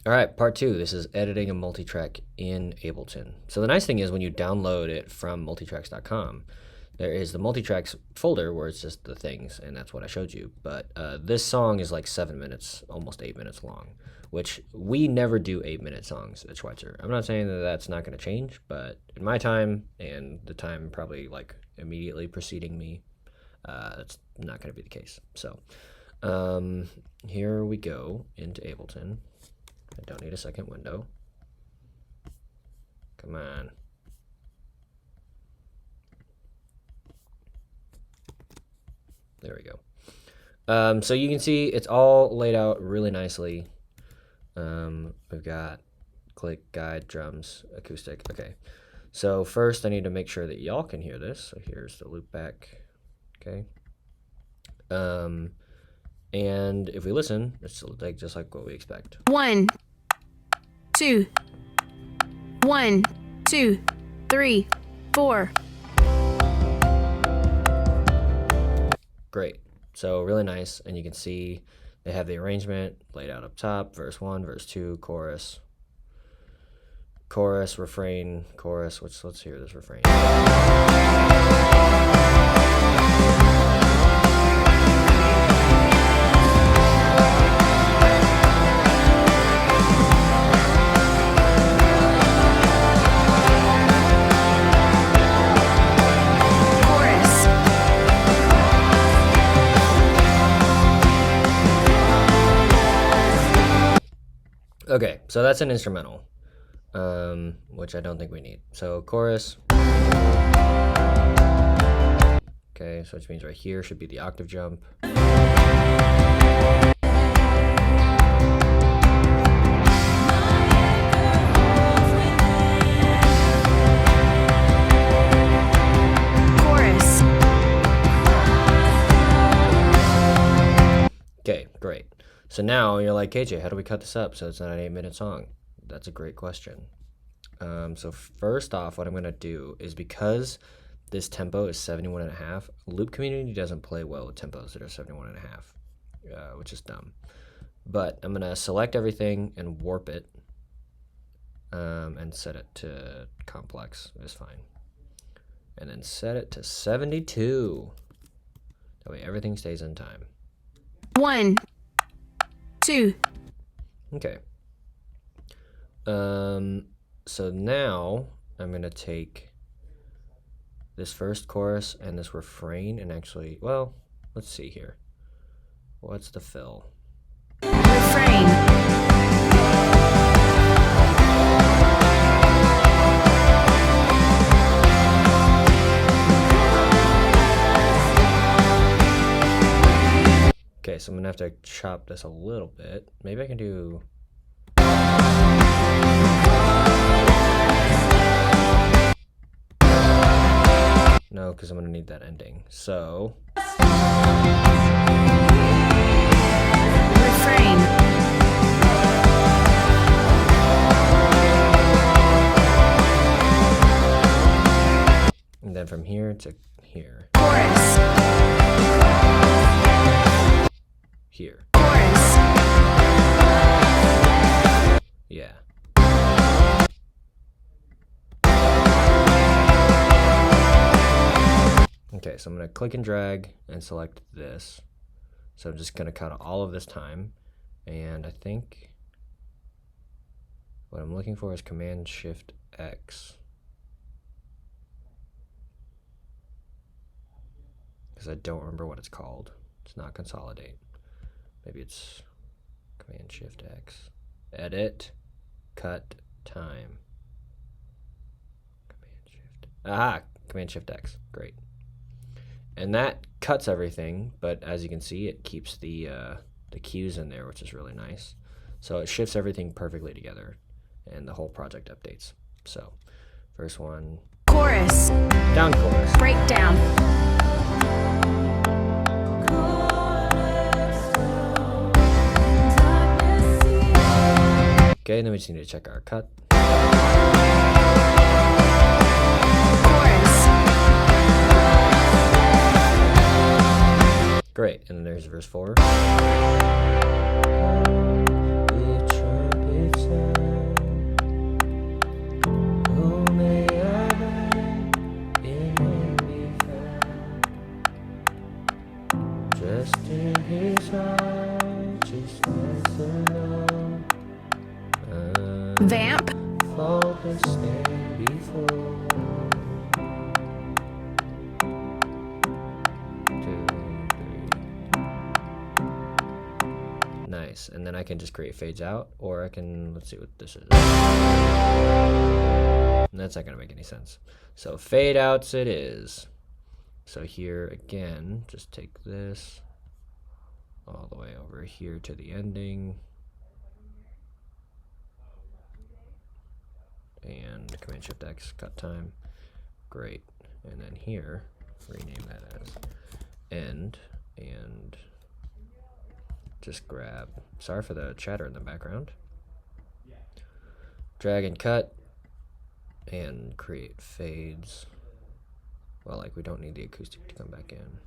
All right, part 2. This is editing a multitrack in Ableton. So the nice thing is when you download it from multitracks.com, there is the multitracks folder where it's just the things, and that's what I showed you. But this song is like 7 minutes, almost 8 minutes long, which we never do 8-minute songs at Schweitzer. I'm not saying that that's not going to change, but in my time and the time probably like immediately preceding me, that's not going to be the case. So here we go into Ableton. I don't need a second window. Come on. There we go. So you can see it's all laid out really nicely. We've got click, guide, drums, acoustic. Okay. So first I need to make sure that y'all can hear this. So here's the loop back. Okay. And if we listen, it's like just like what we expect. 1, 2, 1, 2, 3, 4. Great. So really nice, and you can see they have the arrangement laid out up top, verse 1, verse 2, chorus, refrain, chorus. Let's hear this refrain. Okay, so that's an instrumental, which I don't think we need. So chorus. Okay, so which means right here should be the octave jump. Chorus. Okay, great. So now you're like, KJ, how do we cut this up so it's not an 8-minute song? That's a great question. So first off, what I'm going to do is, because this tempo is 71.5, Loop Community doesn't play well with tempos that are 71.5, which is dumb. But I'm going to select everything and warp it, and set it to complex is fine. And then set it to 72. That way everything stays in time. 1, 2. Okay. So now I'm going to take this first chorus and this refrain and actually, well, let's see here. What's the fill? Refrain. Okay, so I'm going to have to chop this a little bit. Maybe I can do... No, because I'm going to need that ending. So... Refrain. And then from here to here. Chorus. Here. Chorus. Yeah. Okay, so I'm going to click and drag and select this. So I'm just going to cut all of this time. And I think what I'm looking for is Command-Shift-X. Because I don't remember what it's called. It's not consolidate. Maybe it's Command-Shift-X. Edit, cut, time. Command-Shift. Aha! Command-Shift-X. Great. And that cuts everything, but as you can see, it keeps the cues in there, which is really nice. So it shifts everything perfectly together, and the whole project updates. So, first one. Chorus. Down chorus. Breakdown. Okay, and then we just need to check our cut. Chorus. Great, and then there's verse 4. Vamp. Fall and stand before. 2, 3. Nice. And then I can just create fades out, or I can, let's see what this is. And that's not going to make any sense. So fade outs it is. So here again, just take this all the way over here to the ending. And Command Shift X, cut time. Great. And then here, rename that as end, and just grab, sorry for the chatter in the background. Drag and cut, and create fades. Well, like we don't need the acoustic to come back in.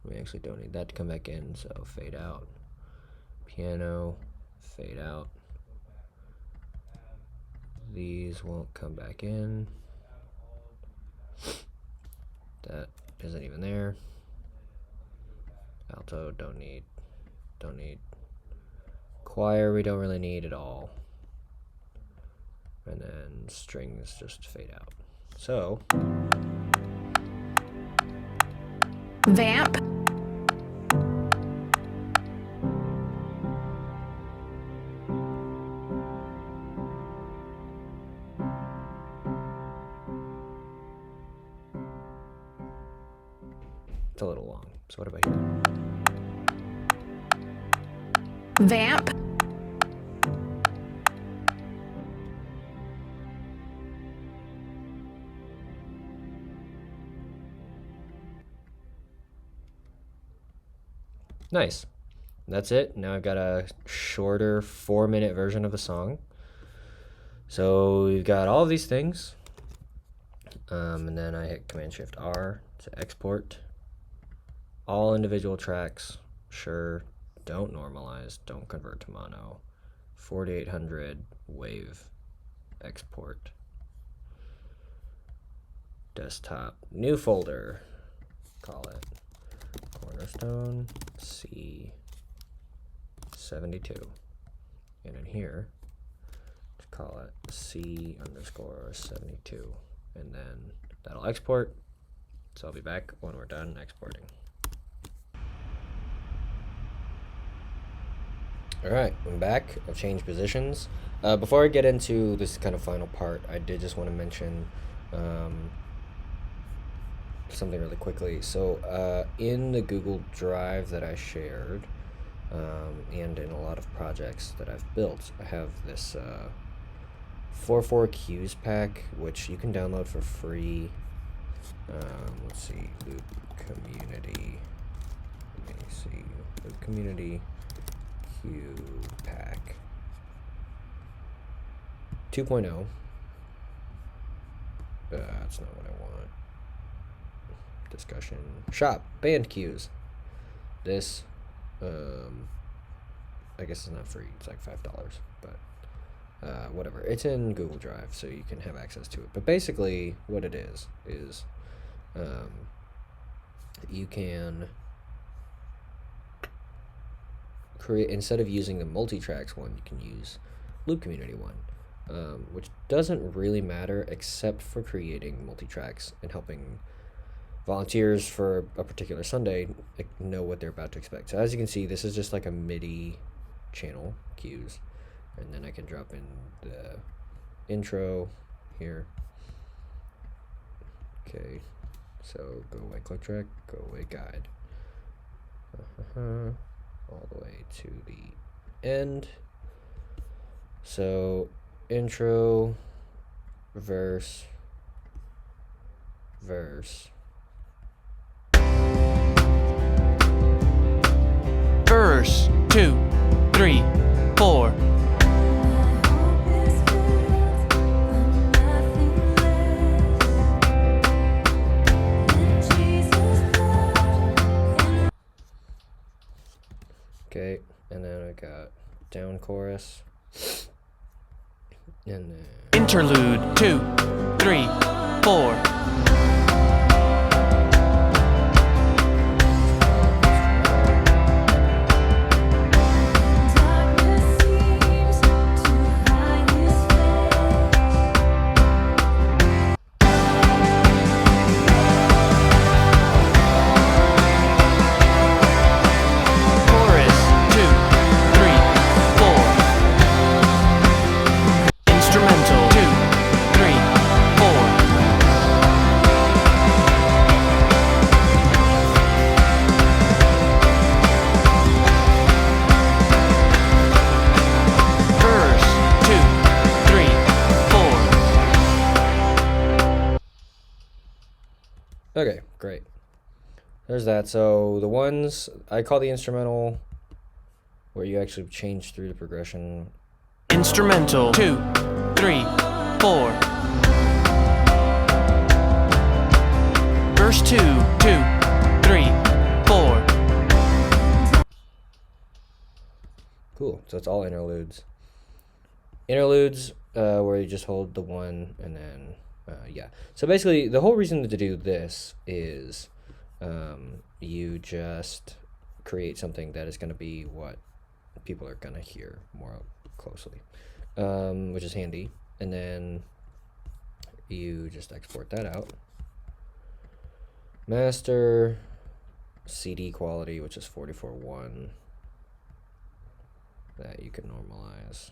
We actually don't need that to come back in, so fade out. Piano, fade out. These won't come back in. That isn't even there. Alto, don't need. Choir, we don't really need at all. And then strings just fade out. So Vamp. it's a little long. So what about here? Vamp. Nice. That's it. Now I've got a shorter 4-minute version of the song. So we've got all of these things. And then I hit Command Shift R to export all individual tracks. Sure. Don't normalize. Don't convert to mono. 4800 wave export. Desktop. New folder. Call it Cornerstone C72. And in here, call it C_72. And then that'll export. So I'll be back when we're done exporting. All right, I'm back. I've changed positions. Before I get into this kind of final part, I did just want to mention something really quickly. So in the Google Drive that I shared, and in a lot of projects that I've built, I have this 4/4 Cues pack, which you can download for free. Let's see, Loop Community. Let me see, Loop Community Cue Pack 2.0. That's not what I want. Discussion shop band cues. This I guess it's not free, it's like $5, but whatever, it's in Google Drive, so you can have access to it. But basically what it is you can create, instead of using the multitracks one, you can use Loop Community one, which doesn't really matter except for creating multitracks and helping volunteers for a particular Sunday know what they're about to expect. So as you can see, this is just like a MIDI channel cues, and then I can drop in the intro here. Okay, so go away click track, go away guide, all the way to the end. So intro, verse, verse, verse 2, 3, 4. Okay, and then I got down chorus, and then Interlude 2, 3, 4. there's that. So the ones I call the instrumental, where you actually change through the progression. Instrumental 2, 3, 4. Verse 2, 2, 3, 4. Cool. So it's all interludes. Interludes, where you just hold the one and then, yeah. So basically, the whole reason to do this is you just create something that is going to be what people are going to hear more closely, which is handy. And then you just export that out. Master, CD quality, which is 44.1. That you can normalize.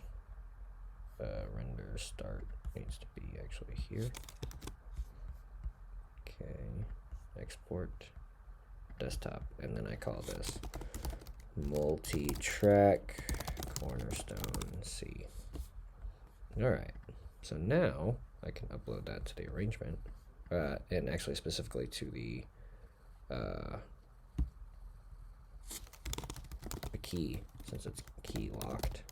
Render start needs to be actually here. Okay, export desktop, and then I call this multitrack Cornerstone C. All right, so now I can upload that to the arrangement, and actually specifically to the key, since it's key locked.